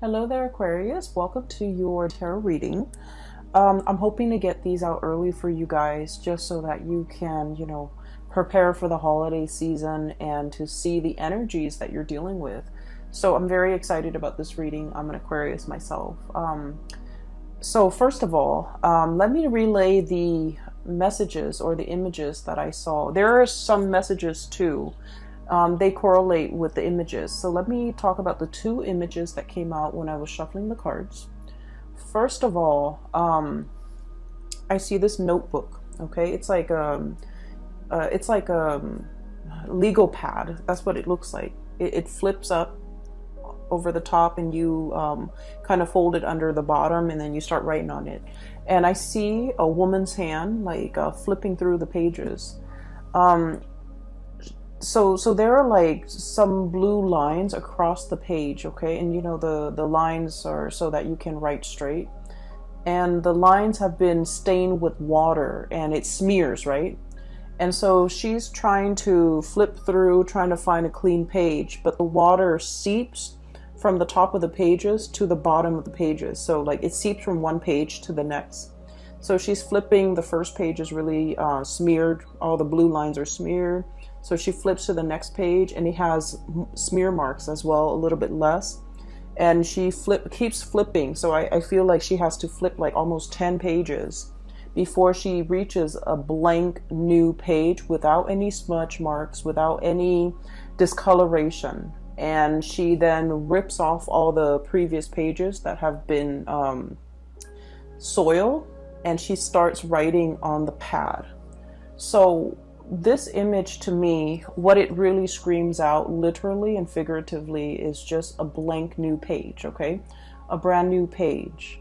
Hello there, Aquarius. Welcome to your tarot reading. I'm hoping to get these out early for you guys just so that you can, prepare for the holiday season and to see the energies that you're dealing with. So I'm very excited about this reading. I'm an Aquarius myself. So first of all, let me relay the messages or the images that I saw. There are some messages too. They correlate with the images. So let me talk about the two images that came out when I was shuffling the cards. First of all, I see this notebook. Okay, it's like a legal pad. That's what it looks like. It flips up over the top, and you kind of fold it under the bottom, and then you start writing on it. And I see a woman's hand like flipping through the pages. So there are like some blue lines across the page, okay? And the lines are so that you can write straight. And the lines have been stained with water and it smears, right? And so she's trying to flip through, trying to find a clean page, but the water seeps from the top of the pages to the bottom of the pages. So like it seeps from one page to the next. So she's flipping, the first page is really smeared, all the blue lines are smeared. So she flips to the next page and it has smear marks as well, a little bit less. And she keeps flipping. So I feel like she has to flip like almost 10 pages before she reaches a blank new page without any smudge marks, without any discoloration. And she then rips off all the previous pages that have been soiled, and she starts writing on the pad. So this image, to me, what it really screams out literally and figuratively is just a blank new page, okay? A brand new page.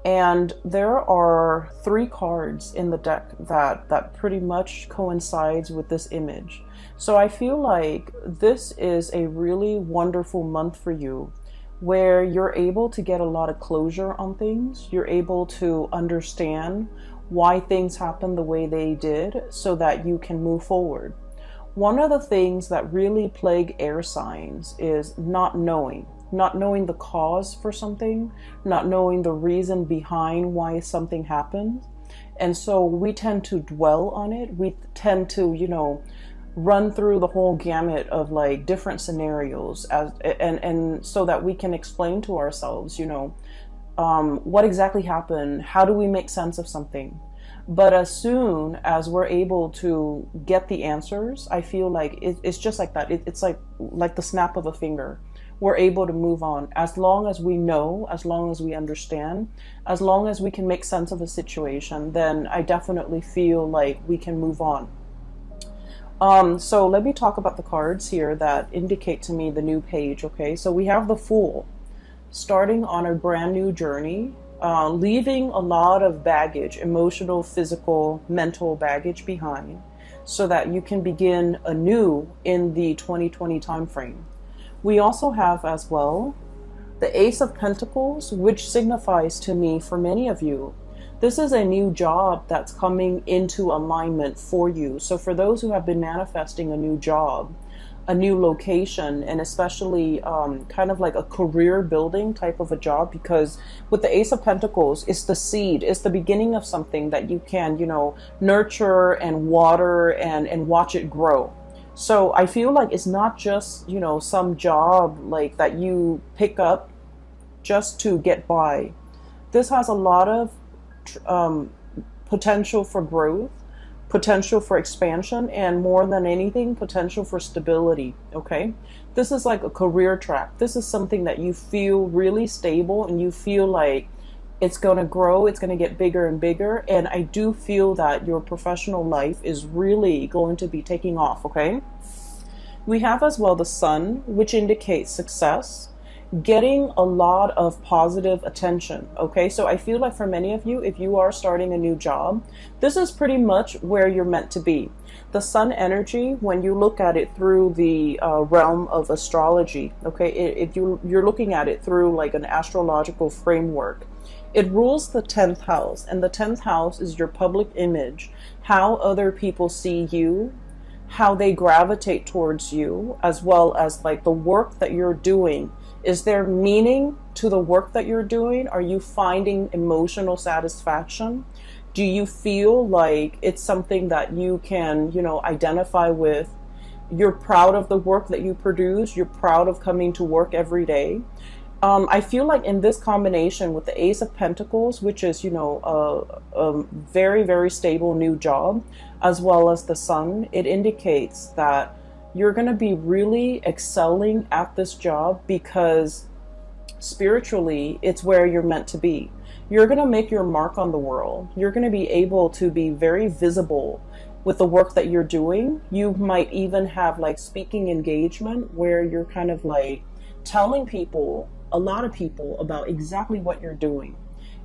And there are 3 cards in the deck that pretty much coincides with this image. So I feel like this is a really wonderful month for you, where you're able to get a lot of closure on things. You're able to understand why things happen the way they did so that you can move forward. One of the things that really plague air signs is not knowing the cause for something, not knowing the reason behind why something happens. And so we tend to dwell on it. We tend to, run through the whole gamut of like different scenarios and so that we can explain to ourselves, what exactly happened? How do we make sense of something? But as soon as we're able to get the answers, I feel like it's just like that. It's like the snap of a finger. We're able to move on. As long as we know, as long as we understand, as long as we can make sense of a situation, then I definitely feel like we can move on. So let me talk about the cards here that indicate to me the new page, okay? So we have the Fool, starting on a brand new journey, leaving a lot of baggage, emotional, physical, mental baggage behind so that you can begin anew in the 2020 time frame. We also have as well the Ace of Pentacles, which signifies to me, for many of you, this is a new job that's coming into alignment for you. So for those who have been manifesting a new job, a new location, and especially kind of like a career building type of a job, because with the Ace of Pentacles, it's the seed, it's the beginning of something that you can, nurture and water and watch it grow. So I feel like it's not just, some job like that you pick up just to get by. This has a lot of potential for growth, potential for expansion, and more than anything, potential for stability, okay? This is like a career track. This is something that you feel really stable and you feel like it's going to grow, it's going to get bigger and bigger. And I do feel that your professional life is really going to be taking off, okay? We have as well the Sun, which indicates success, getting a lot of positive attention, okay? So I feel like for many of you, if you are starting a new job, this is pretty much where you're meant to be. The Sun energy, when you look at it through the realm of astrology, okay, if you're looking at it through like an astrological framework, it rules the 10th house, and the 10th house is your public image, how other people see you, how they gravitate towards you, as well as like the work that you're doing Is there meaning to the work that you're doing? Are you finding emotional satisfaction? Do you feel like it's something that you can, you know, identify with? You're proud of the work that you produce. You're proud of coming to work every day. I feel like in this combination with the Ace of Pentacles, which is, you know, a very, very stable new job, as well as the Sun, it indicates that you're going to be really excelling at this job because spiritually, it's where you're meant to be. You're going to make your mark on the world. You're going to be able to be very visible with the work that you're doing. You might even have like speaking engagement where you're kind of like telling people, a lot of people, about exactly what you're doing.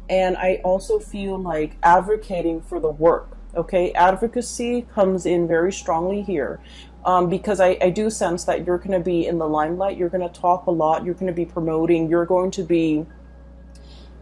And I also feel like advocating for the work. Okay, advocacy comes in very strongly here. Because I do sense that you're going to be in the limelight. You're going to talk a lot. You're going to be promoting. You're going to be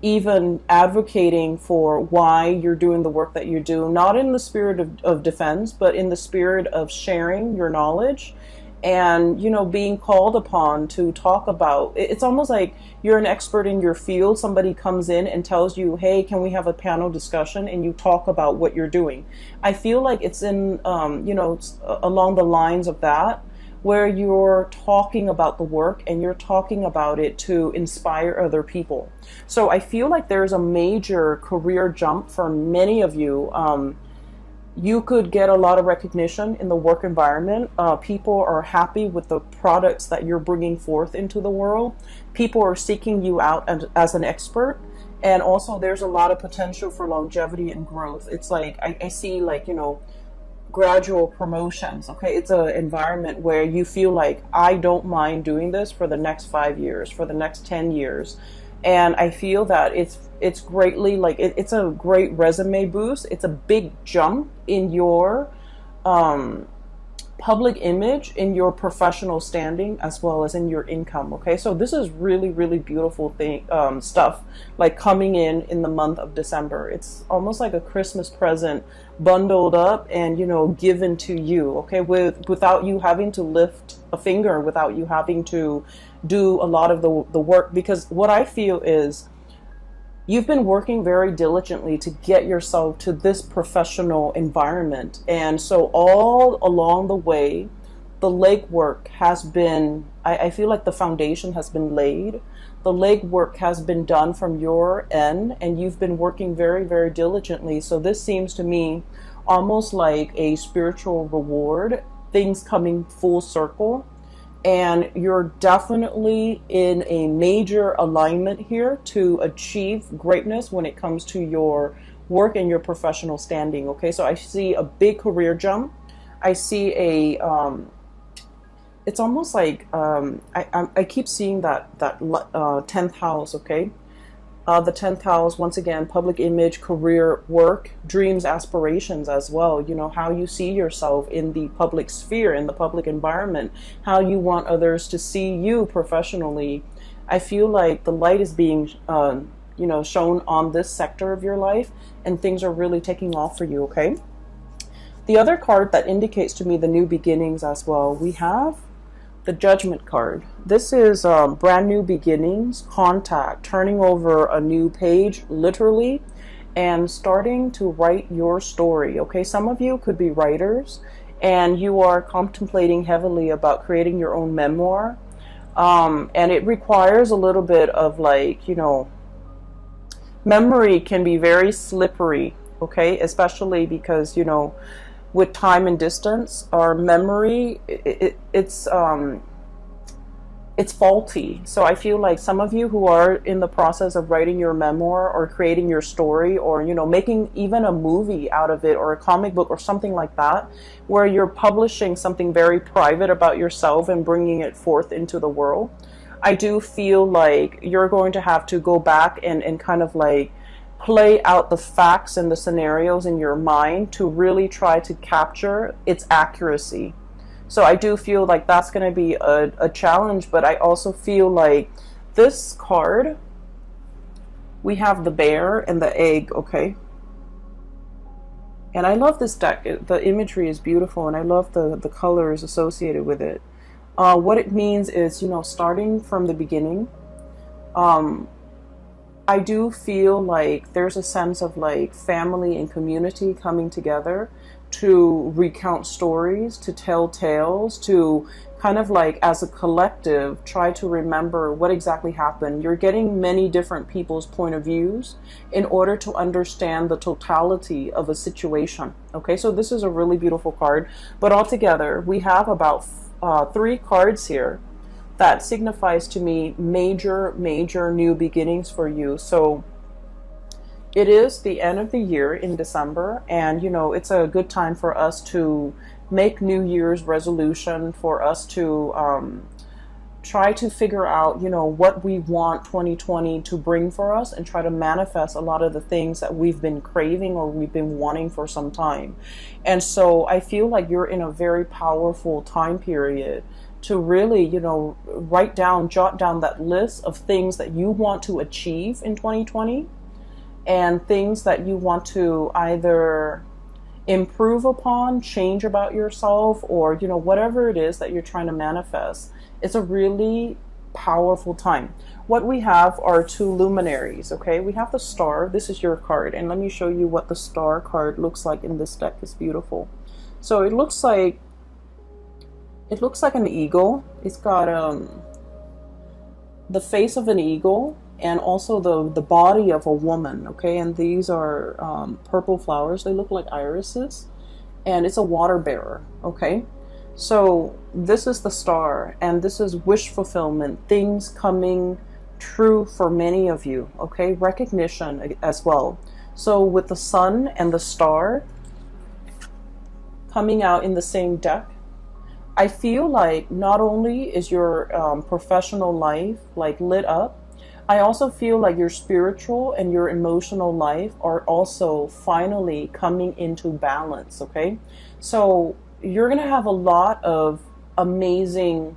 even advocating for why you're doing the work that you do, not in the spirit of defense, but in the spirit of sharing your knowledge and, you know, being called upon to talk about. It's almost like you're an expert in your field. Somebody comes in and tells you, hey, can we have a panel discussion? And you talk about what you're doing. I feel like it's in, you know, along the lines of that, where you're talking about the work and you're talking about it to inspire other people. So I feel like there's a major career jump for many of you. You could get a lot of recognition in the work environment. People are happy with the products that you're bringing forth into the world. People are seeking you out as an expert. And also there's a lot of potential for longevity and growth. It's like, I see like, you know, gradual promotions. Okay, it's an environment where you feel like, I don't mind doing this for the next 5 years, for the next 10 years. And I feel that it's greatly like it's a great resume boost. It's a big jump in your public image, in your professional standing, as well as in your income. Okay, so this is really, really beautiful thing, stuff like coming in the month of December. It's almost like a Christmas present bundled up and, you know, given to you. Okay, without you having to lift a finger, without you having to do a lot of the work. Because what I feel is you've been working very diligently to get yourself to this professional environment. And so all along the way, the legwork has been, I feel like the foundation has been laid. The legwork has been done from your end, and you've been working very, very diligently. So this seems to me almost like a spiritual reward, things coming full circle. And you're definitely in a major alignment here to achieve greatness when it comes to your work and your professional standing. Okay, so I see a big career jump. I see a, it's almost like, I keep seeing that 10th house, okay? The 10th house, once again, public image, career, work, dreams, aspirations as well. You know, how you see yourself in the public sphere, in the public environment, how you want others to see you professionally. I feel like the light is being, you know, shown on this sector of your life, and things are really taking off for you, okay? The other card that indicates to me the new beginnings as well, we have the Judgment card. This is brand new beginnings, contact, turning over a new page, literally, and starting to write your story. Okay, some of you could be writers, and you are contemplating heavily about creating your own memoir. And it requires a little bit of, like, you know, memory can be very slippery, okay, especially because, you know, with time and distance, our memory, it's faulty. So I feel like some of you who are in the process of writing your memoir or creating your story, or, you know, making even a movie out of it, or a comic book or something like that, where you're publishing something very private about yourself and bringing it forth into the world, I do feel like you're going to have to go back and kind of like play out the facts and the scenarios in your mind to really try to capture its accuracy. So I do feel like that's going to be a challenge, but I also feel like this card, we have the bear and the egg, okay? And I love this deck. The imagery is beautiful, and I love the colors associated with it. What it means is, starting from the beginning. Um, I do feel like there's a sense of like family and community coming together to recount stories, to tell tales, to kind of like as a collective try to remember what exactly happened. You're getting many different people's point of views in order to understand the totality of a situation. Okay, so this is a really beautiful card, but altogether we have about three cards here that signifies to me major new beginnings for you. So it is the end of the year in December, and it's a good time for us to make New Year's resolution, for us to try to figure out what we want 2020 to bring for us, and try to manifest a lot of the things that we've been craving or we've been wanting for some time. And so I feel like you're in a very powerful time period to really, jot down that list of things that you want to achieve in 2020, and things that you want to either improve upon, change about yourself, or, whatever it is that you're trying to manifest. It's a really powerful time. What we have are two luminaries, okay? We have the star. This is your card, and let me show you what the star card looks like in this deck. It's beautiful. So it looks like an eagle. It's got the face of an eagle, and also the body of a woman, okay? And these are purple flowers. They look like irises, and it's a water bearer, okay? So this is the star, and this is wish fulfillment, things coming true for many of you, okay? Recognition as well. So with the sun and the star coming out in the same deck, I feel like not only is your professional life like lit up, I also feel like your spiritual and your emotional life are also finally coming into balance, okay? So you're going to have a lot of amazing,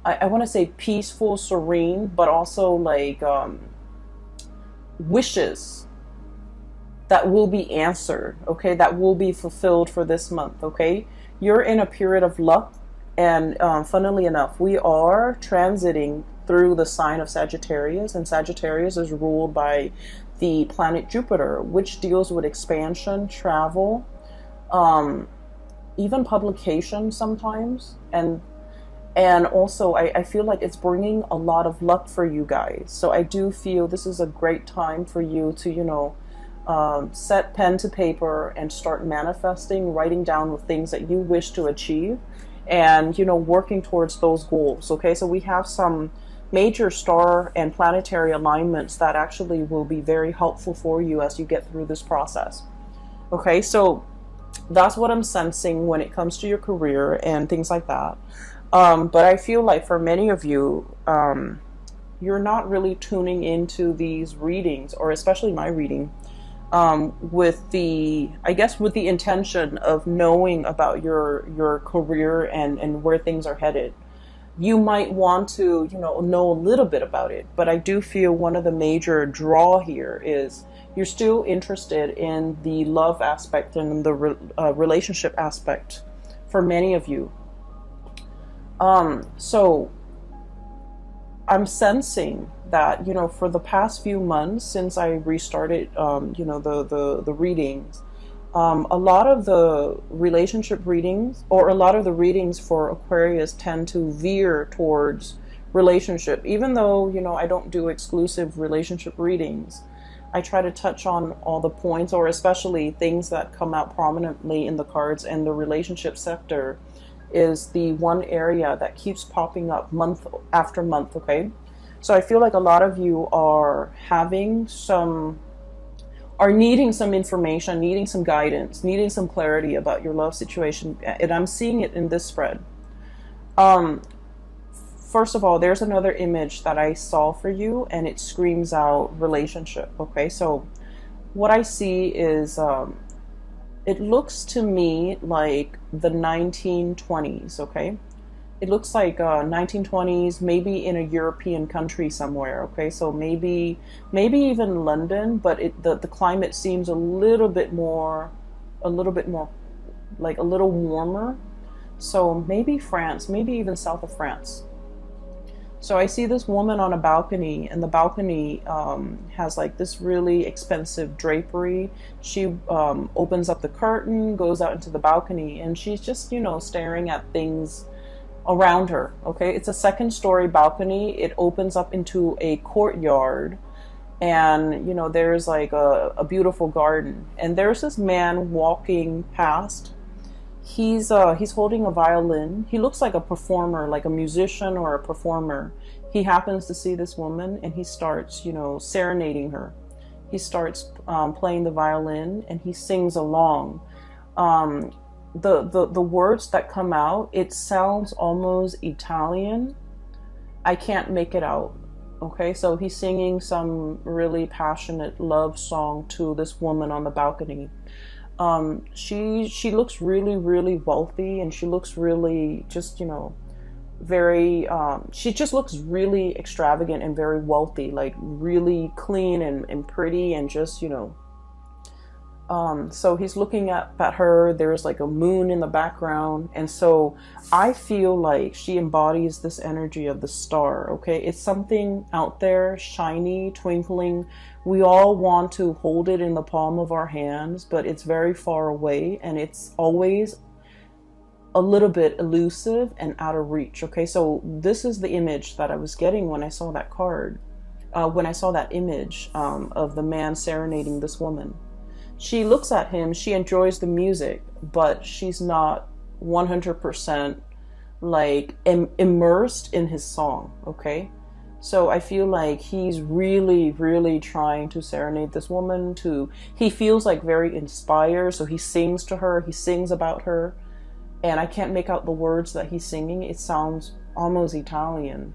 I want to say peaceful, serene, but also like wishes that will be answered, okay? That will be fulfilled for this month, okay? You're in a period of luck. And funnily enough, we are transiting through the sign of Sagittarius, and Sagittarius is ruled by the planet Jupiter, which deals with expansion, travel, even publication sometimes, and also I feel like it's bringing a lot of luck for you guys. So I do feel this is a great time for you to set pen to paper and start manifesting, writing down the things that you wish to achieve, and working towards those goals. Okay, so we have some major star and planetary alignments that actually will be very helpful for you as you get through this process. Okay, so that's what I'm sensing when it comes to your career and things like that. But I feel like for many of you, you're not really tuning into these readings, or especially my reading, with the intention of knowing about your career and where things are headed. You might want to, know a little bit about it, but I do feel one of the major draw here is you're still interested in the love aspect and the relationship aspect for many of you. So I'm sensing that, for the past few months since I restarted, the readings, a lot of the relationship readings, or a lot of the readings for Aquarius, tend to veer towards relationship. Even though, I don't do exclusive relationship readings, I try to touch on all the points, or especially things that come out prominently in the cards, and the relationship sector is the one area that keeps popping up month after month, okay? So I feel like a lot of you are needing some information, needing some guidance, needing some clarity about your love situation, and I'm seeing it in this spread. First of all, there's another image that I saw for you, and it screams out relationship, okay? So what I see is, it looks to me like the 1920s, okay? It looks like 1920s, maybe in a European country somewhere, okay? So maybe even London, but the climate seems a little bit more, like a little warmer. So maybe France, maybe even south of France. So I see this woman on a balcony, and the balcony has like this really expensive drapery. She opens up the curtain, goes out into the balcony, and she's just, you know, staring at things around her. Okay, it's a second story balcony. It opens up into a courtyard, and you know, there's like a beautiful garden. And there's this man walking past. He's holding a violin. He looks like a performer, like a musician or a performer. He happens to see this woman, and he starts, you know, serenading her. He starts playing the violin, and he sings along. The words that come out, it sounds almost Italian. I can't make it out. Okay, so he's singing some really passionate love song to this woman on the balcony. She looks really, really wealthy, and she looks really just, you know, very, she just looks really extravagant and very wealthy, like really clean and pretty, and just, you know, so he's looking at her. There's like a moon in the background. And so I feel like she embodies this energy of the star. Okay. It's something out there, shiny, twinkling. We all want to hold it in the palm of our hands, but it's very far away, and it's always a little bit elusive and out of reach. Okay. So this is the image that I was getting when I saw that card, when I saw that image, of the man serenading this woman. She looks at him, she enjoys the music, but she's not 100% like immersed in his song, okay? So I feel like he's really, really trying to serenade this woman. He feels like very inspired, so he sings to her, he sings about her, and I can't make out the words that he's singing. It sounds almost Italian.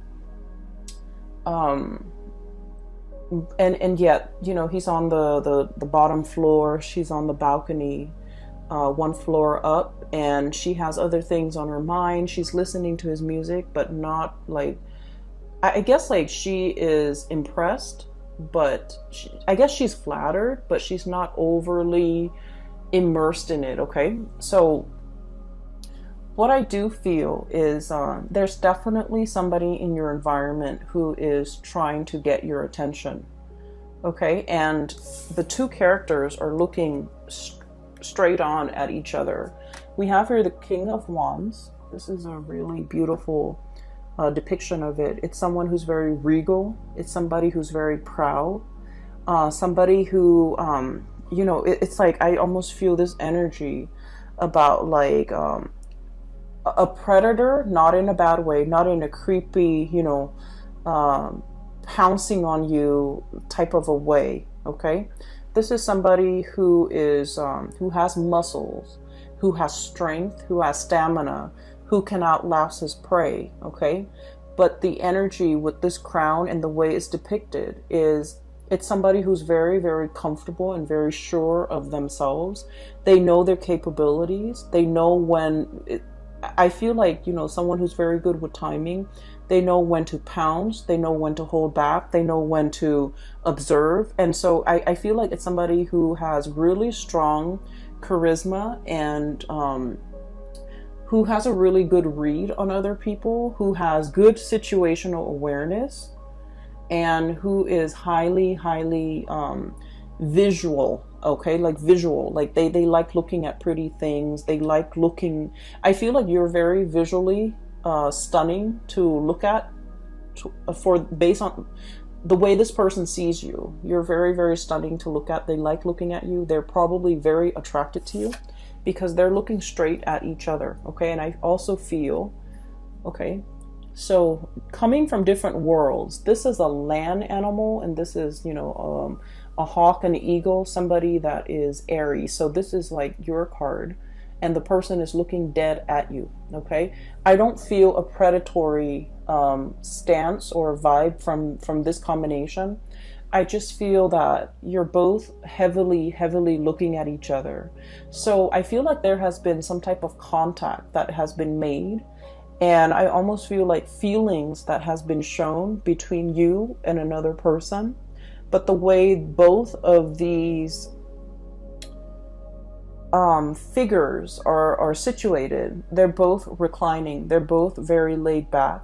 And yet, you know, he's on the bottom floor, she's on the balcony, one floor up, and she has other things on her mind. She's listening to his music, but not like, I guess like she is impressed, but I guess she's flattered, but she's not overly immersed in it. Okay, so what I do feel is there's definitely somebody in your environment who is trying to get your attention. Okay, and the two characters are looking straight on at each other. We have here the King of Wands. This is a really beautiful depiction of it. It's someone who's very regal. It's somebody who's very proud. Somebody who, you know, it's like I almost feel this energy about like a predator, not in a bad way, not in a creepy, you know, pouncing on you type of a way. Okay, this is somebody who is who has muscles, who has strength, who has stamina, who can outlast his prey. Okay, but the energy with this crown and the way it's depicted is it's somebody who's very, very comfortable and very sure of themselves. They know their capabilities. They know when I feel like, you know, someone who's very good with timing. They know when to pounce. They know when to hold back. They know when to observe. And so I feel like it's somebody who has really strong charisma and who has a really good read on other people, who has good situational awareness, and who is highly, highly visual. Okay, like visual, like they like looking at pretty things. They like looking, I feel like you're very visually stunning to look at, based on the way this person sees you. You're very, very stunning to look at. They like looking at you. They're probably very attracted to you because they're looking straight at each other. Okay, and I also feel, okay, so coming from different worlds, this is a land animal, and this is, you know, a hawk and an eagle, somebody that is Aries. So this is like your card, and the person is looking dead at you. Okay, I don't feel a predatory stance or vibe from this combination. I just feel that you're both heavily looking at each other. So I feel like there has been some type of contact that has been made, and I almost feel like feelings that has been shown between you and another person. But the way both of these figures are situated, they're both reclining, they're both very laid back.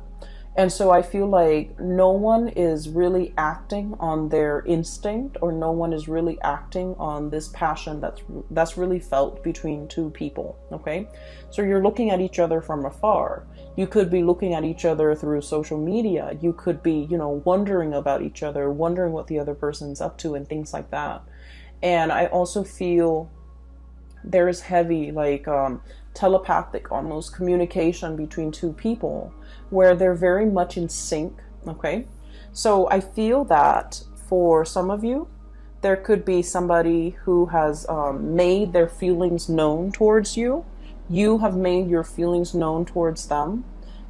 And so I feel like no one is really acting on their instinct, or no one is really acting on this passion that's really felt between two people, okay? So you're looking at each other from afar. You could be looking at each other through social media. You could be, wondering about each other, wondering what the other person's up to and things like that. And I also feel there's heavy, like, telepathic almost communication between two people where they're very much in sync, okay? So I feel that for some of you, there could be somebody who has made their feelings known towards you. You have made your feelings known towards them.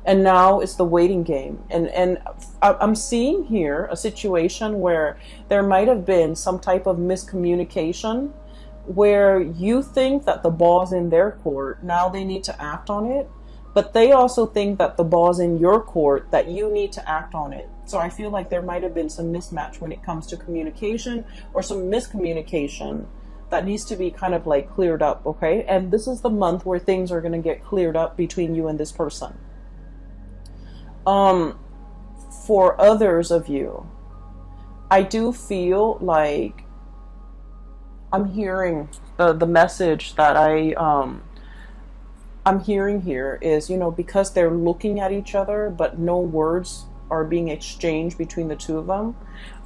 And now it's the waiting game. And I'm seeing here a situation where there might have been some type of miscommunication where you think that the ball's in their court, now they need to act on it, but they also think that the ball's in your court, that you need to act on it. So I feel like there might have been some mismatch when it comes to communication, or some miscommunication that needs to be kind of like cleared up, okay? And this is the month where things are going to get cleared up between you and this person. For others of you, I do feel like I'm hearing the message that I'm hearing here is, because they're looking at each other, but no words are being exchanged between the two of them.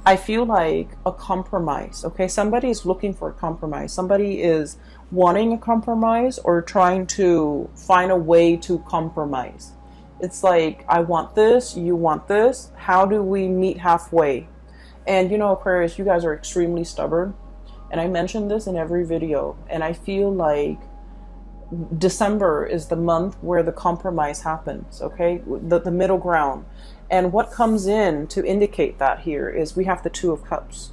I feel like a compromise, okay? Somebody is looking for a compromise. Somebody is wanting a compromise, or trying to find a way to compromise. It's like, I want this, you want this. How do we meet halfway? And Aquarius, you guys are extremely stubborn. And I mention this in every video. And I feel like December is the month where the compromise happens, okay? The middle ground. And what comes in to indicate that here is we have the Two of Cups.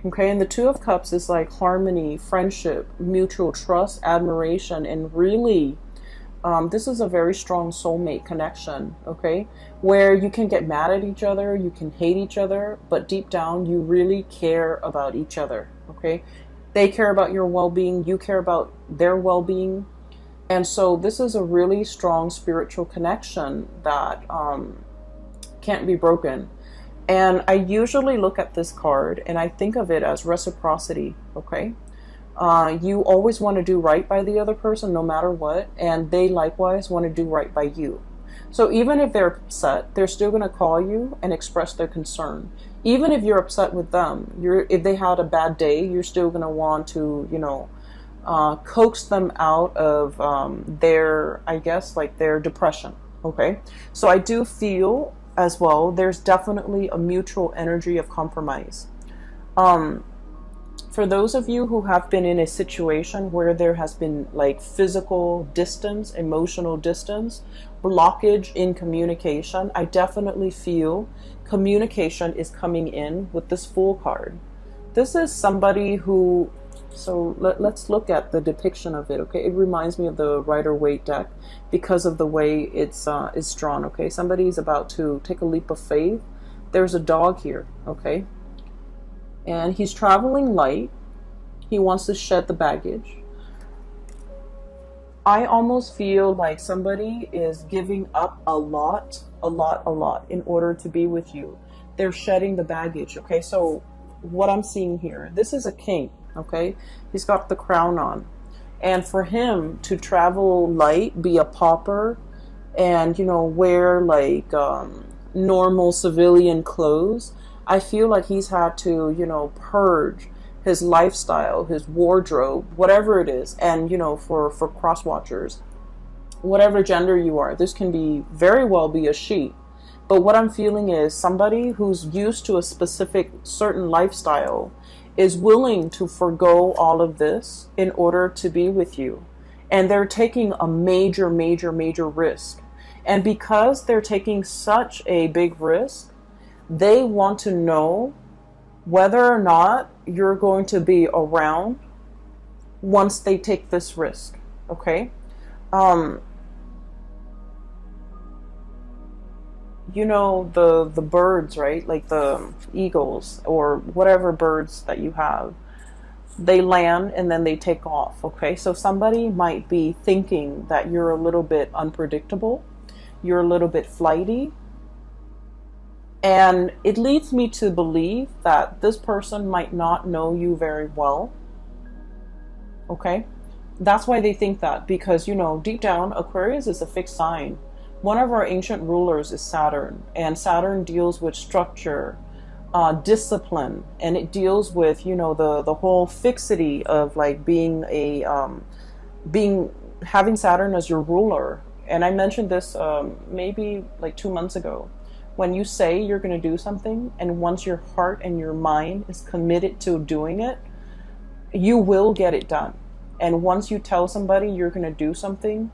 Okay, and the Two of Cups is like harmony, friendship, mutual trust, admiration, and really, this is a very strong soulmate connection, okay? Where you can get mad at each other, you can hate each other, but deep down, you really care about each other, okay? They care about your well-being, you care about their well-being. And so this is a really strong spiritual connection that can't be broken. And I usually look at this card and I think of it as reciprocity, okay? You always want to do right by the other person no matter what, and they likewise want to do right by you. So even if they're upset, they're still going to call you and express their concern. Even if you're upset with them, if they had a bad day, you're still going to want to, coax them out of their, I guess, like their depression, okay? So I do feel as well, there's definitely a mutual energy of compromise. For those of you who have been in a situation where there has been like physical distance, emotional distance, blockage in communication, I definitely feel communication is coming in with this Fool card. This is somebody who, so let's look at the depiction of it, okay? It reminds me of the Rider-Waite deck because of the way it's drawn, okay? Somebody's about to take a leap of faith. There's a dog here, okay? And he's traveling light. He wants to shed the baggage. I almost feel like somebody is giving up a lot in order to be with you. They're shedding the baggage, okay? So what I'm seeing here, this is a king, okay? He's got the crown on. And for him to travel light, be a pauper, and, wear like normal civilian clothes, I feel like he's had to, purge his lifestyle, his wardrobe, whatever it is. And, for cross watchers, whatever gender you are, this can be very well be a she. But what I'm feeling is somebody who's used to a specific certain lifestyle is willing to forgo all of this in order to be with you. And they're taking a major risk. And because they're taking such a big risk, they want to know whether or not you're going to be around once they take this risk, okay? The birds, right? Like the eagles or whatever birds that you have, they land and then they take off. Okay, so somebody might be thinking that you're a little bit unpredictable, you're a little bit flighty, and it leads me to believe that this person might not know you very well. Okay, that's why they think that, because, you know, deep down, Aquarius is a fixed sign. One of our ancient rulers is Saturn, and Saturn deals with structure, discipline, and it deals with, you know, the whole fixity of like being a having Saturn as your ruler. And I mentioned this maybe like 2 months ago. When you say you're going to do something, and once your heart and your mind is committed to doing it, you will get it done. And once you tell somebody you're going to do something,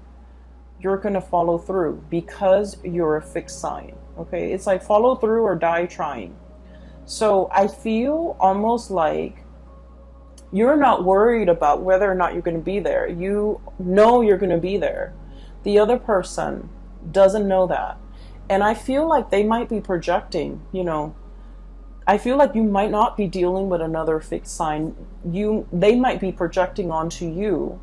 you're going to follow through, because you're a fixed sign. Okay, it's like follow through or die trying. So I feel almost like you're not worried about whether or not you're going to be there. You know you're going to be there. The other person doesn't know that. And I feel like they might be projecting, you know. I feel like you might not be dealing with another fixed sign. They might be projecting onto you,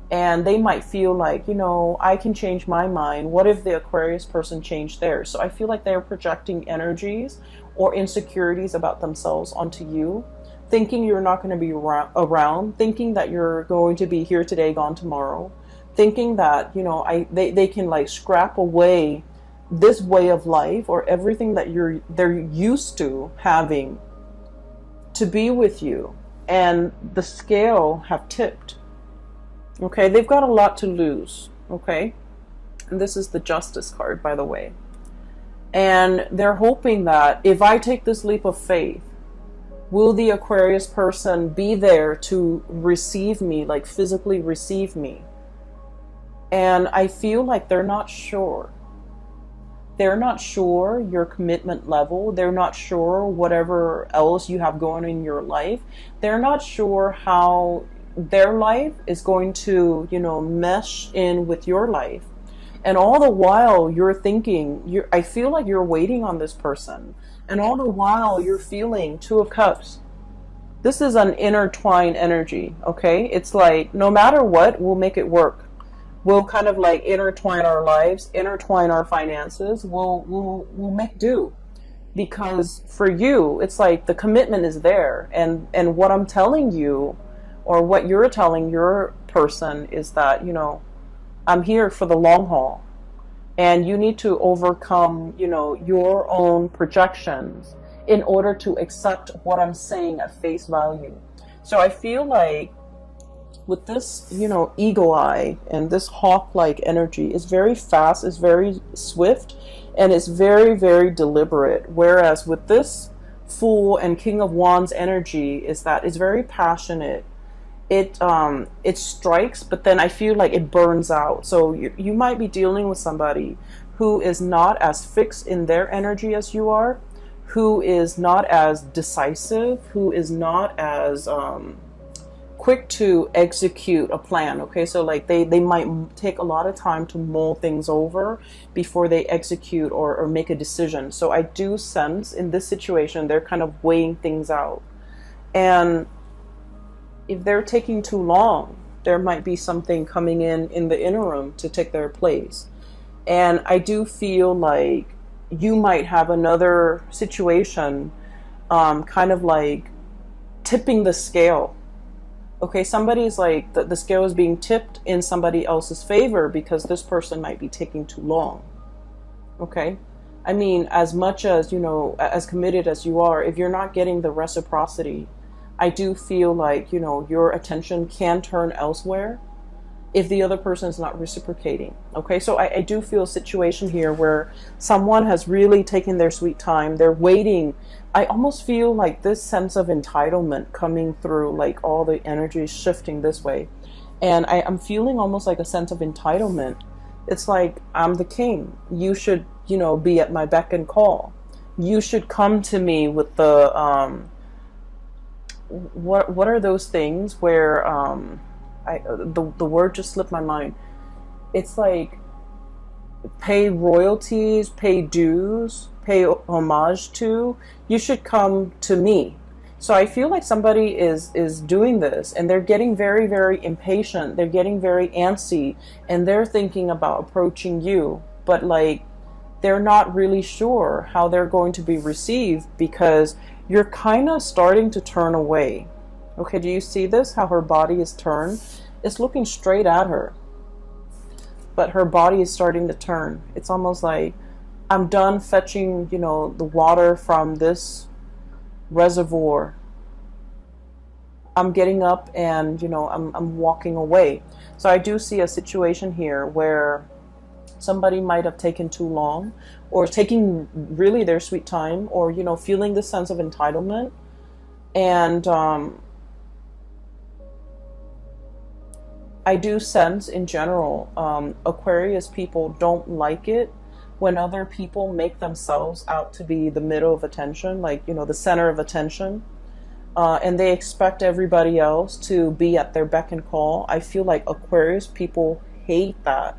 and they might feel like, you know, I can change my mind. What if the Aquarius person changed theirs? So I feel like they're projecting energies or insecurities about themselves onto you, thinking you're not going to be around, thinking that you're going to be here today, gone tomorrow, thinking that, you know, they can like scrap away this way of life or everything that they're used to having to be with you. And the scale have tipped. Okay, they've got a lot to lose. Okay, and this is the Justice card, by the way. And they're hoping that if I take this leap of faith, will the Aquarius person be there to receive me, like physically receive me? And I feel like they're not sure. They're not sure your commitment level. They're not sure whatever else you have going in your life. They're not sure how their life is going to, you know, mesh in with your life. And all the while you're thinking, I feel like you're waiting on this person. And all the while you're feeling Two of Cups. This is an intertwined energy, okay? It's like, no matter what, we'll make it work. We'll kind of like intertwine our lives, intertwine our finances. We'll make do. Because for you, it's like the commitment is there. And what I'm telling you, or what you're telling your person, is that, you know, I'm here for the long haul. And you need to overcome, you know, your own projections in order to accept what I'm saying at face value. So I feel like with this, you know, ego eye and this hawk-like energy is very fast, is very swift, and it's very, very deliberate. Whereas with this Fool and King of Wands energy is that it's very passionate. It strikes, but then I feel like it burns out. So you might be dealing with somebody who is not as fixed in their energy as you are, who is not as decisive, who is not as quick to execute a plan. Okay, so like they might take a lot of time to mull things over before they execute or make a decision. So I do sense in this situation they're kind of weighing things out. And if they're taking too long, there might be something coming in the interim to take their place. And I do feel like you might have another situation kind of like tipping the scale. Okay, somebody's like, the scale is being tipped in somebody else's favor because this person might be taking too long. Okay? I mean, as much as, you know, as committed as you are, if you're not getting the reciprocity, I do feel like, you know, your attention can turn elsewhere if the other person is not reciprocating. Okay, so I do feel a situation here where someone has really taken their sweet time. They're waiting. I almost feel like this sense of entitlement coming through, like all the energy is shifting this way. And I'm feeling almost like a sense of entitlement. It's like, I'm the king. You should, you know, be at my beck and call. You should come to me with the, what are those things where the word just slipped my mind. It's like pay royalties, pay dues, pay homage to. You should come to me. So I feel like somebody is doing this, and they're getting very, very impatient. They're getting very antsy, and they're thinking about approaching you, but like they're not really sure how they're going to be received, because you're kind of starting to turn away. Okay, do you see this? How her body is turned? It's looking straight at her, but her body is starting to turn. It's almost like, I'm done fetching, you know, the water from this reservoir. I'm getting up and, you know, I'm walking away. So I do see a situation here where somebody might have taken too long, or taking really their sweet time, or, you know, feeling this sense of entitlement. And I do sense in general, Aquarius people don't like it when other people make themselves out to be the middle of attention, like, you know, the center of attention. And they expect everybody else to be at their beck and call. I feel like Aquarius people hate that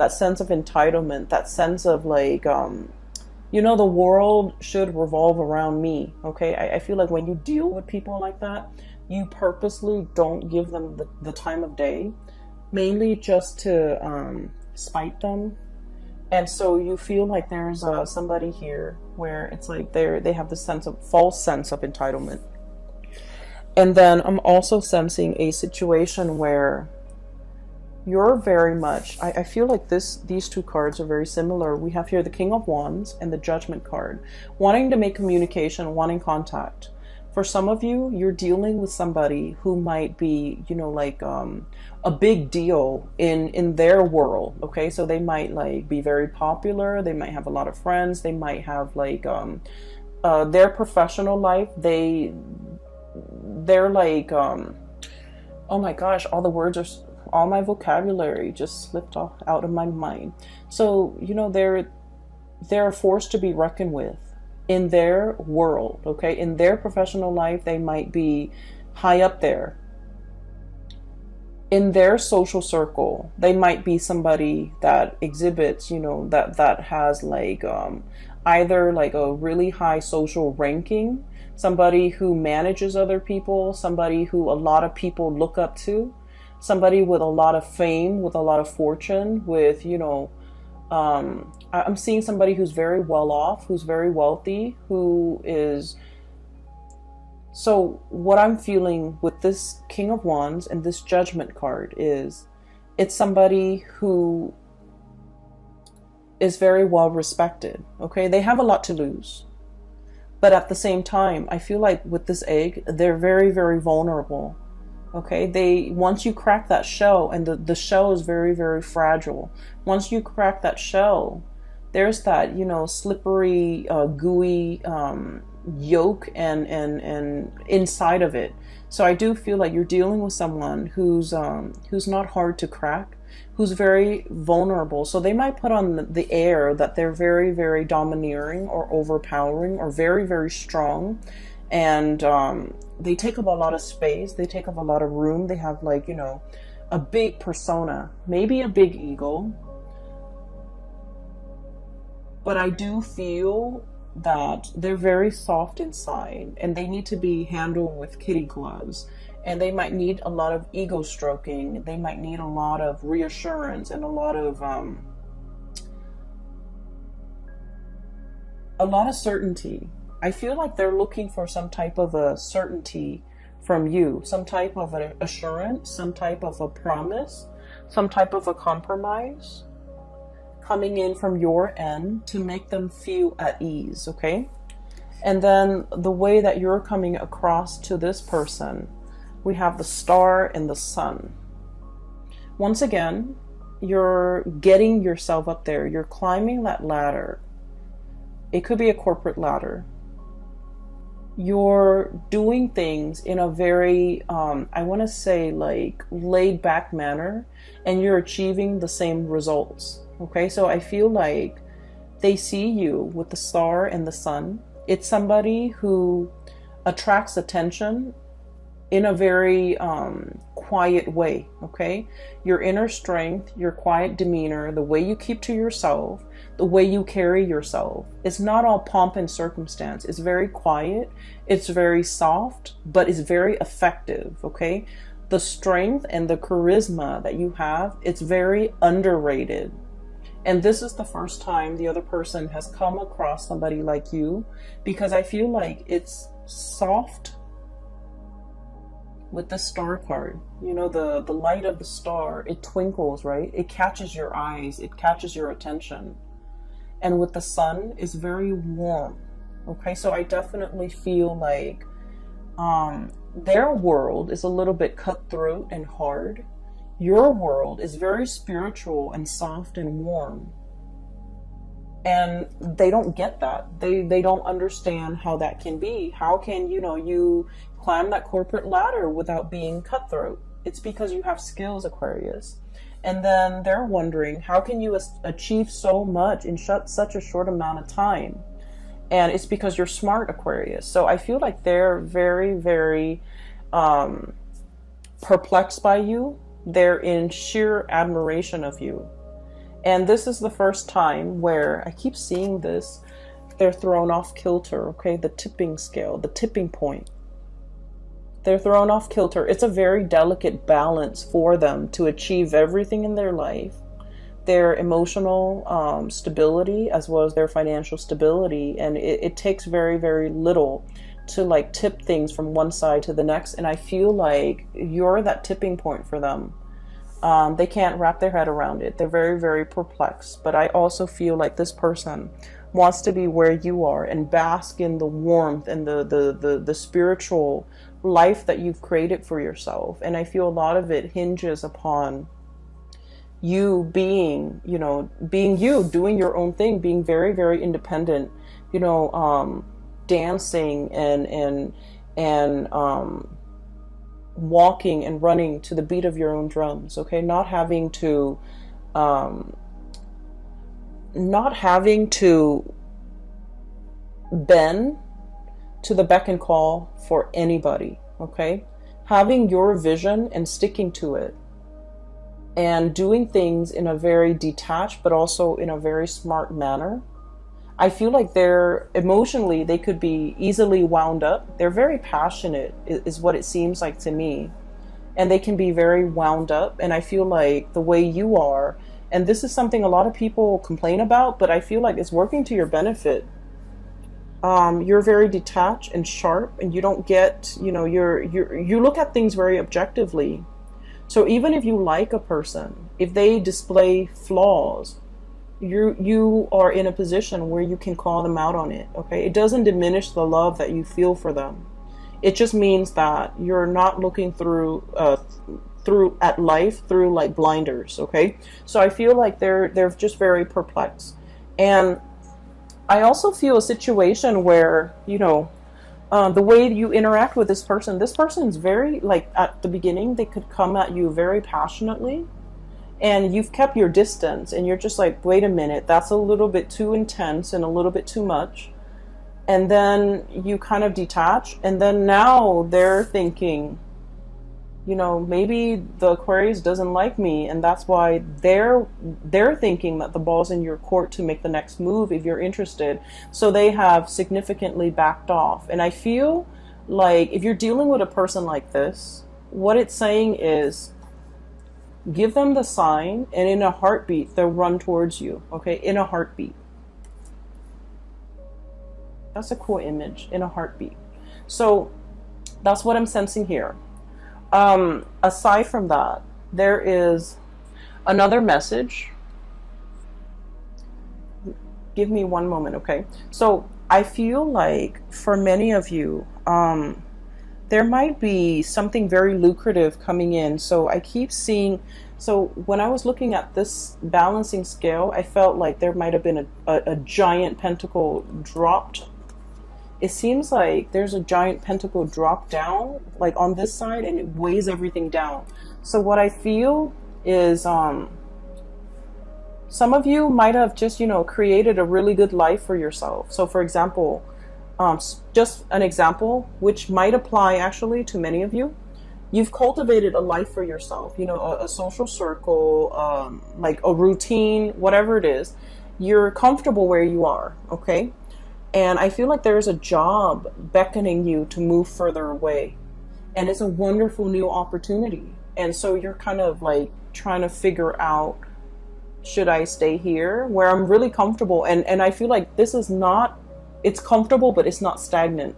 sense of entitlement, that sense of like, you know, the world should revolve around me. Okay, I feel like when you deal with people like that, you purposely don't give them the time of day, mainly just to spite them. And so you feel like there's somebody here where it's like they have this false sense of entitlement. And then I'm also sensing a situation where you're very much, I feel like these two cards are very similar. We have here the King of Wands and the Judgment card. Wanting to make communication, wanting contact. For some of you, you're dealing with somebody who might be, you know, like a big deal in their world. Okay, so they might like be very popular. They might have a lot of friends. They might have like their professional life. They're like oh my gosh, all my vocabulary just slipped out of my mind. So, you know, they're a force to be reckoned with in their world. Okay, in their professional life, they might be high up there. In their social circle, they might be somebody that exhibits, you know, that has like either like a really high social ranking, somebody who manages other people, somebody who a lot of people look up to, somebody with a lot of fame, with a lot of fortune, with, you know, I'm seeing somebody who's very well off, who's very wealthy, who is... So what I'm feeling with this King of Wands and this Judgment card is, it's somebody who is very well respected. Okay, they have a lot to lose, but at the same time, I feel like with this egg, they're very, very vulnerable. Okay, once you crack that shell, and the shell is very, very fragile. Once you crack that shell, there's that, you know, slippery, gooey yolk and inside of it. So I do feel like you're dealing with someone who's not hard to crack, who's very vulnerable. So they might put on the air that they're very, very domineering or overpowering or very, very strong. And they take up a lot of space. They take up a lot of room. They have, like, you know, a big persona, maybe a big ego. But I do feel that they're very soft inside, and they need to be handled with kitty gloves. And they might need a lot of ego stroking. They might need a lot of reassurance and a lot of certainty. I feel like they're looking for some type of a certainty from you, some type of an assurance, some type of a promise, some type of a compromise coming in from your end to make them feel at ease. Okay, and then the way that you're coming across to this person, we have the Star and the Sun. Once again, you're getting yourself up there. You're climbing that ladder. It could be a corporate ladder. You're doing things in a very, I want to say, like, laid back manner, and you're achieving the same results. Okay, so I feel like they see you with the Star and the Sun. It's somebody who attracts attention in a very quiet way, okay? Your inner strength, your quiet demeanor, the way you keep to yourself, the way you carry yourself. It's not all pomp and circumstance. It's very quiet. It's very soft, but it's very effective, okay? The strength and the charisma that you have, it's very underrated. And this is the first time the other person has come across somebody like you, because I feel like it's soft with the star card. You know, the light of the star, it twinkles, right? It catches your eyes, it catches your attention. And with the sun, it's very warm. Okay, so I definitely feel like their world is a little bit cutthroat and hard. Your world is very spiritual and soft and warm. And they don't get that. They don't understand how that can be. How can, you climb that corporate ladder without being cutthroat? It's because you have skills, Aquarius. And then they're wondering, how can you achieve so much in such a short amount of time? And it's because you're smart, Aquarius. So I feel like they're very, very perplexed by you. They're in sheer admiration of you. And this is the first time where I keep seeing this. They're thrown off kilter, okay? The tipping scale, the tipping point. They're thrown off kilter. It's a very delicate balance for them to achieve everything in their life. Their emotional stability as well as their financial stability. And it takes very, very little to like tip things from one side to the next. And I feel like you're that tipping point for them. They can't wrap their head around it. They're very, very perplexed. But I also feel like this person wants to be where you are and bask in the warmth and the spiritual life that you've created for yourself. And I feel a lot of it hinges upon you being you, doing your own thing, being very, very independent, dancing and walking and running to the beat of your own drums, okay? Not having to bend to the beck and call for anybody, okay? Having your vision and sticking to it and doing things in a very detached but also in a very smart manner. I feel like they're emotionally, they could be easily wound up. They're very passionate is what it seems like to me. And they can be very wound up. And I feel like the way you are, and this is something a lot of people complain about, but I feel like it's working to your benefit. You're very detached and sharp, and you don't get, you look at things very objectively. So even if you like a person, if they display flaws, you are in a position where you can call them out on it, okay? It doesn't diminish the love that you feel for them. It just means that you're not looking through at life through like blinders, okay? So I feel like they're just very perplexed. And I also feel a situation where, the way you interact with this person's very, like, at the beginning, they could come at you very passionately. And you've kept your distance and you're just like, wait a minute, that's a little bit too intense and a little bit too much. And then you kind of detach. And then now they're thinking, maybe the Aquarius doesn't like me. And that's why they're thinking that the ball's in your court to make the next move if you're interested. So they have significantly backed off. And I feel like if you're dealing with a person like this, what it's saying is, give them the sign, and in a heartbeat, they'll run towards you, okay? In a heartbeat. That's a cool image, in a heartbeat. So that's what I'm sensing here. Aside from that, there is another message. Give me one moment, okay? So I feel like for many of you, there might be something very lucrative coming in. So I keep seeing, so when I was looking at this balancing scale, I felt like there might have been a giant pentacle dropped. It seems like there's a giant pentacle dropped down, like on this side, and it weighs everything down. So what I feel is some of you might have just, created a really good life for yourself. So for example, just an example, which might apply actually to many of you. you've cultivated a life for yourself, you know, a social circle, like a routine, whatever it is. You're comfortable where you are, okay? And I feel like there's a job beckoning you to move further away. And it's a wonderful new opportunity. And so you're kind of like trying to figure out, should I stay here where I'm really comfortable? And I feel like this is not, it's comfortable, but it's not stagnant.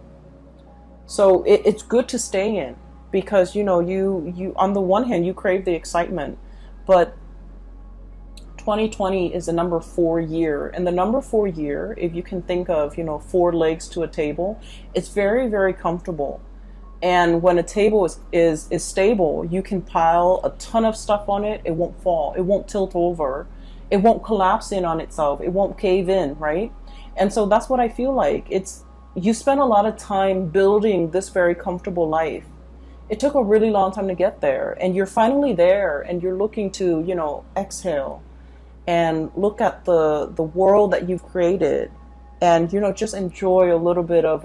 So it's good to stay in, because, you know, you on the one hand, you crave the excitement, but 2020 is the number 4 year. And the number 4 year, if you can think of, you know, 4 legs to a table, it's very, very comfortable. And when a table is stable, you can pile a ton of stuff on it. It won't fall. It won't tilt over. It won't collapse in on itself. It won't cave in, right? And so that's what I feel like. It's, you spend a lot of time building this very comfortable life. It took a really long time to get there, and you're finally there, and you're looking to, you know, exhale and look at the world that you've created, and, you know, just enjoy a little bit of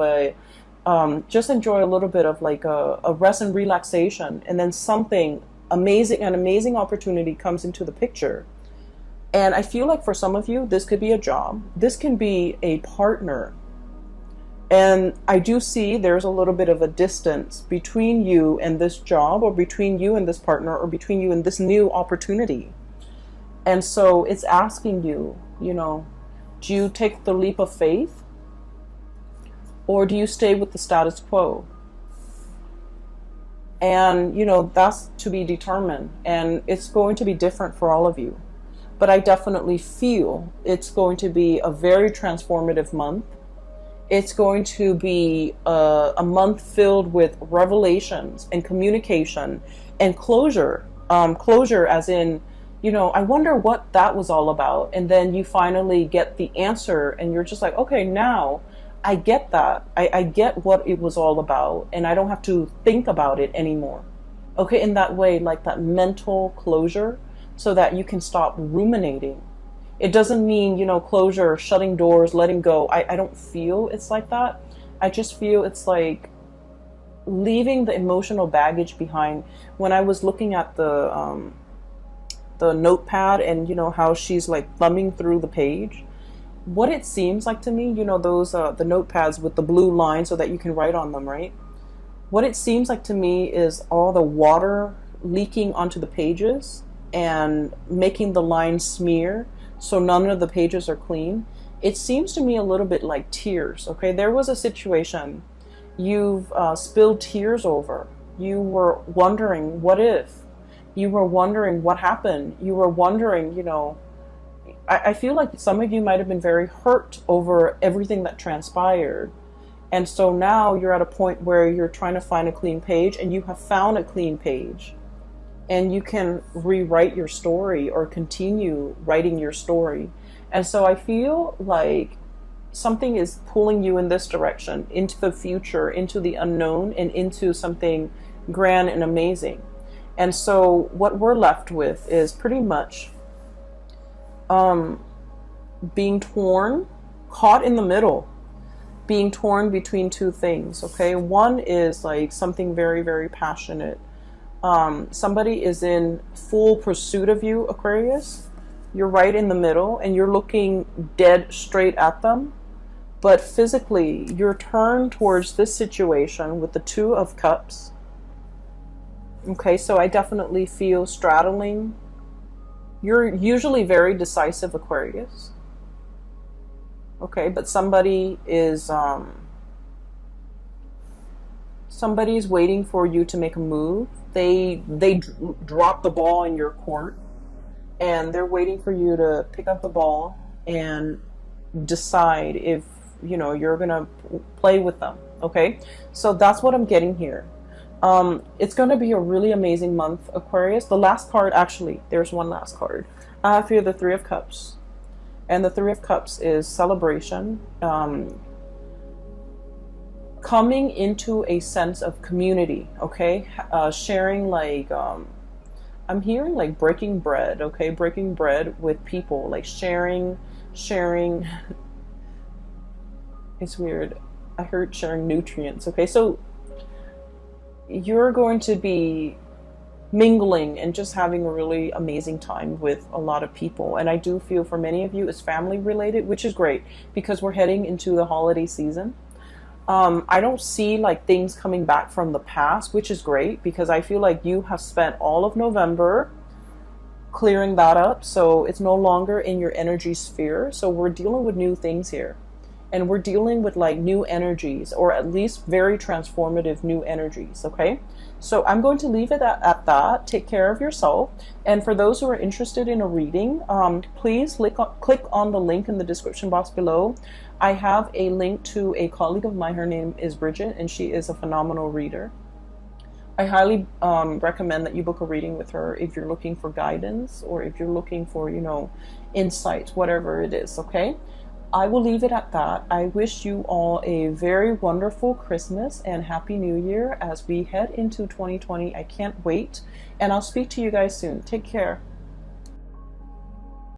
like a rest and relaxation. And then something amazing, an amazing opportunity comes into the picture. And I feel like for some of you, this could be a job. This can be a partner. And I do see there's a little bit of a distance between you and this job, or between you and this partner, or between you and this new opportunity. And so it's asking you, you know, do you take the leap of faith, or do you stay with the status quo? And, you know, that's to be determined. And it's going to be different for all of you. But I definitely feel it's going to be a very transformative month. It's going to be a month filled with revelations and communication and closure. Closure as in, you know, I wonder what that was all about. And then you finally get the answer, and you're just like, okay, now I get that. I get what it was all about, and I don't have to think about it anymore. Okay, in that way, like that mental closure, so that you can stop ruminating. It doesn't mean, you know, closure, shutting doors, letting go. I don't feel it's like that. I just feel it's like leaving the emotional baggage behind. When I was looking at the notepad, and, you know, how she's like thumbing through the page, what it seems like to me, you know, those the notepads with the blue line so that you can write on them, right? What it seems like to me is all the water leaking onto the pages and making the lines smear, so none of the pages are clean. It seems to me a little bit like tears. Okay, there was a situation you've spilled tears over. You were wondering, what if? You were wondering what happened. You were wondering, you know, I feel like some of you might have been very hurt over everything that transpired. And so now you're at a point where you're trying to find a clean page, and you have found a clean page. And you can rewrite your story, or continue writing your story. And so I feel like something is pulling you in this direction, into the future, into the unknown, and into something grand and amazing. And so what we're left with is pretty much being torn, caught in the middle, being torn between two things. Okay, one is like something very, very passionate. Somebody is in full pursuit of you, Aquarius. You're right in the middle, and you're looking dead straight at them. But physically, you're turned towards this situation with the Two of Cups. Okay, so I definitely feel straddling. You're usually very decisive, Aquarius. Okay, but somebody is somebody's waiting for you to make a move. They drop the ball in your court, and they're waiting for you to pick up the ball and decide if, you know, you're gonna play with them. Okay, so that's what I'm getting here. It's going to be a really amazing month, Aquarius. The last card, actually, there's one last card. I have here the Three of Cups. And the Three of Cups is celebration, coming into a sense of community, okay? Sharing, like, I'm hearing like breaking bread, okay? Breaking bread with people, like sharing. It's weird. I heard sharing nutrients, okay? So you're going to be mingling and just having a really amazing time with a lot of people. And I do feel for many of you it's family related, which is great because we're heading into the holiday season. I don't see like things coming back from the past, which is great because I feel like you have spent all of November clearing that up. So it's no longer in your energy sphere. So we're dealing with new things here. And we're dealing with like new energies, or at least very transformative new energies, okay? So I'm going to leave it at that. Take care of yourself. And for those who are interested in a reading, please click on the link in the description box below. I have a link to a colleague of mine. Her name is Bridget, and she is a phenomenal reader. I highly recommend that you book a reading with her if you're looking for guidance or if you're looking for, you know, insights, whatever it is, okay? I will leave it at that. I wish you all a very wonderful Christmas and Happy New Year as we head into 2020. I can't wait. And I'll speak to you guys soon. Take care.